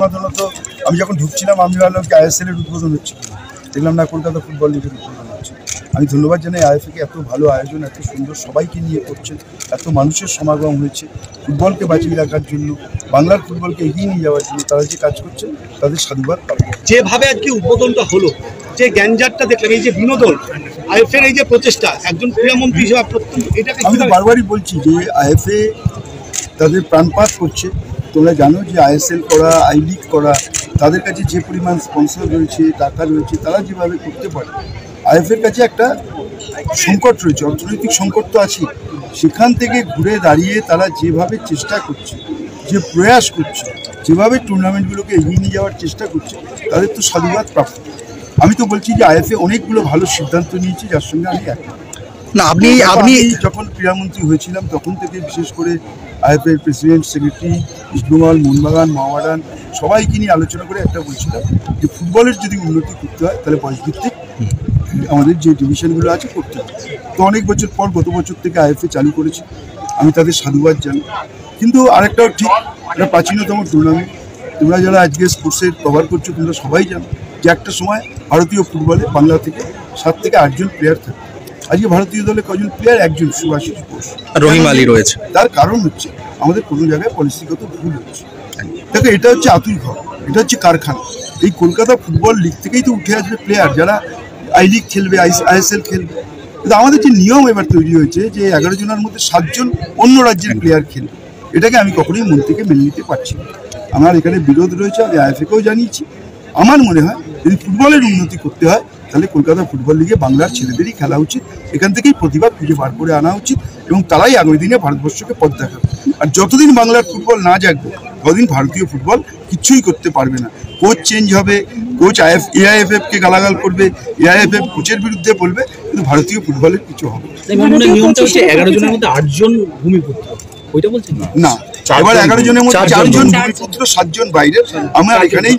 সাধারণত আমি যখন ঢুকছিলাম আমি ভাবলাম কি আইএসএল এর উদ্বোধন হচ্ছে, দেখলাম না কলকাতা ফুটবল লিগের উদ্বোধন হচ্ছে। আমি ধন্যবাদ জানাই আইএফএকে, এত ভালো আয়োজন, এত সুন্দর সবাইকে নিয়ে করছেন, এত মানুষের সমাগম হয়েছে ফুটবলকে বাঁচিয়ে রাখার জন্য, বাংলার ফুটবলকে এগিয়ে নিয়ে যাওয়ার জন্য তারা যে কাজ করছেন তাদের সাধুবাদ পাবো। যেভাবে আজকে উদ্বোধনটা হলো, যে গ্যাঞ্জারটা দেখলাম, এই যে বিনোদন আইএফএর এই যে প্রচেষ্টা, একজন ক্রীড়ামন্ত্রী হিসেবে এটাকে আমি তো বারবারই বলছি যে আইএফএ তাদের প্রাণপাত করছে। তোমরা জানো যে আইএসএল করা, আই লিগ করা, তাদের কাছে যে পরিমাণ স্পন্সর রয়েছে, টাকা রয়েছে, তারা যেভাবে করতে পারে, আইএফএর কাছে একটা সংকট রয়েছে, অর্থনৈতিক সংকট তো আছে। সেখান থেকে ঘুরে দাঁড়িয়ে তারা যেভাবে চেষ্টা করছে, যে প্রয়াস করছে, যেভাবে টুর্নামেন্টগুলোকে এগিয়ে নিয়ে যাওয়ার চেষ্টা করছে, তাদের তো সাধুবাদ প্রাপ্ত। আমি তো বলছি যে আইএফএ অনেকগুলো ভালো সিদ্ধান্ত নিয়েছে, যার সঙ্গে আমি একমত। না, আপনি যখন ক্রীড়ামন্ত্রী হয়েছিলাম তখন থেকে বিশেষ করে আইএফএর প্রেসিডেন্ট, সেক্রেটারি, ইস্টবেঙ্গল, মোহনবাগান, মহামেডান সবাইকে নিয়ে আলোচনা করে একটা বলছিলাম যে ফুটবলের যদি উন্নতি করতে হয় তাহলে বয়সভিত্তিক আমাদের যে ডিভিশনগুলো আছে করতে হবে। তো অনেক বছর পর গত বছর থেকে আইএফএ চালু করেছে, আমি তাদের সাধুবাদ জানি। কিন্তু আরেকটাও ঠিক, একটা প্রাচীনতম টুর্নামেন্ট, তোমরা যারা আজকে স্পোর্টসের কভার করছো তোমরা সবাই জানো যে একটা সময় ভারতীয় ফুটবলে বাংলা থেকে 7 থেকে 8 জন প্লেয়ার থাকে। আজকে ভারতীয় দলে কজন প্লেয়ার? একজন, সুভাষিস বোস, রহিম আলী রয়েছে। তার কারণ হচ্ছে আমাদের কোনো জায়গায় পলিসিগত ভুল হচ্ছে। দেখো, এটা হচ্ছে আতুর ঘর, এটা হচ্ছে কারখানা। এই কলকাতা ফুটবল লিগ থেকেই তো উঠে আসবে প্লেয়ার, যারা আই লিগ খেলবে, আইএসএল খেলবে। কিন্তু আমাদের যে নিয়ম এবার তৈরি হয়েছে যে 11 জনের মধ্যে 7 জন অন্য রাজ্যের প্লেয়ার খেলবে, এটাকে আমি কখনোই মন থেকে মেনে নিতে পারছি না। আমার এখানে বিরোধ রয়েছে, আমি আইএফএকেও জানিয়েছি। আমার মনে হয় যদি ফুটবলের উন্নতি করতে হয় তাহলে কলকাতা ফুটবল লিগে বাংলার ছেলেদেরই খেলা উচিত, এখান থেকেই প্রতিভা খুঁজে বার করে আনা উচিত, এবং তারাই আগামী দিনে ভারতবর্ষকে পথ দেখাবে। আর যতদিন বাংলার ফুটবল না জাগবে ততদিন ভারতীয় ফুটবল কিছুই করতে পারবে না। কোচ চেঞ্জ হবে, কোচ এআইএফএফকে গালাগাল করবে, এআইএফএফ কোচের বিরুদ্ধে বলবে, কিন্তু ভারতীয় ফুটবলের কিছু হবে নিয়মটা হচ্ছে 11 জনের মধ্যে 8 জন ভূমিপুত্র, ওইটা বলছেন না। এবার 11 জনের মধ্যে 4 জন ভূমিপুত্র, 7 জন বাইরে। আমার এখানেই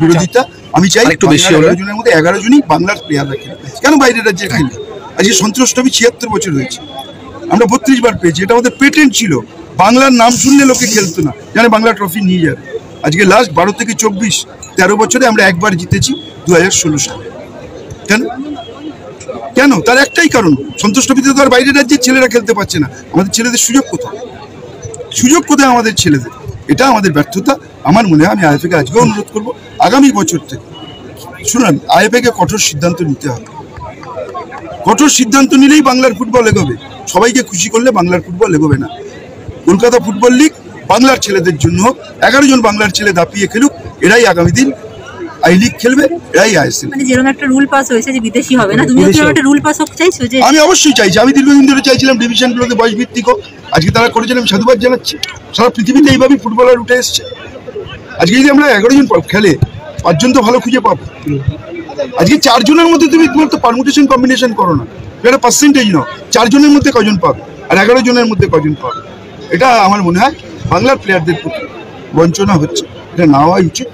বিরোধিতা। আমি চাই একটু বেশি 11 জনের মধ্যে 11 জনই বাংলার প্লেয়াররা খেলবে। কেন বাইরের রাজ্যে খেলবে? আজকে সন্তোষ ট্রফি 76 বছর হয়েছে, আমরা 32 বার পেয়েছি। এটা আমাদের পেটেন্ট ছিল, বাংলার নাম শুনলে লোকে খেলতো না, জানে বাংলা ট্রফি নিয়ে যাবে। আজকে লাস্ট 12 থেকে 24, 13 বছরে আমরা একবার জিতেছি 2016 সালে। কেন? কেন? তার একটাই কারণ, সন্তোষ ট্রফিতে তো আর বাইরের রাজ্যের ছেলেরা খেলতে পারছে না। আমাদের ছেলেদের সুযোগ কোথায়? সুযোগ কোথায় আমাদের ছেলেদের? এটা আমাদের ব্যর্থতা। আমার মনে হয়, আমি আইএফএকে আজকেও অনুরোধ করবো, আগামী বছর থেকে শুনুন, আইএফএকে কঠোর সিদ্ধান্ত নিতে হবে। কঠোর সিদ্ধান্ত নিলেই বাংলার ফুটবল এগোবে। সবাইকে খুশি করলে বাংলার ফুটবল এগোবে না। কলকাতা ফুটবল লিগ বাংলার ছেলেদের জন্য হোক, 11 জন বাংলার ছেলে দাপিয়ে খেলুক, এরাই আগামী দিন আই লিগ খেলবে, এরাই আইএসএল। মানে যেরকম একটা রুল পাস হয়েছে যে বিদেশি হবে না, তুমি একটা রুল পাস হোক চাইছো? যে আমি অবশ্যই চাইছি, আমি দীর্ঘদিন ধরে চাইছিলাম ডিভিশনগুলোতে বয়স ভিত্তিক হোক। আজকে তারা করেছেন, আমি সাধুবাদ জানাচ্ছি। সারা পৃথিবীতে এইভাবেই ফুটবলার উঠে এসছে। আজকে যদি আমরা 11 জন খেলে, 5 জন তো ভালো খুঁজে পাবো। আজকে 4 জনের মধ্যে তুমি তো পারমুটেশন কম্বিনেশন করো না, এটা পার্সেন্টেজ নাও। 4 জনের মধ্যে কজন পাবে আর 11 জনের মধ্যে কজন পাবে? এটা আমার মনে হয় বাংলার প্লেয়ারদের প্রতি বঞ্চনা হচ্ছে, এটা না হওয়াই উচিত।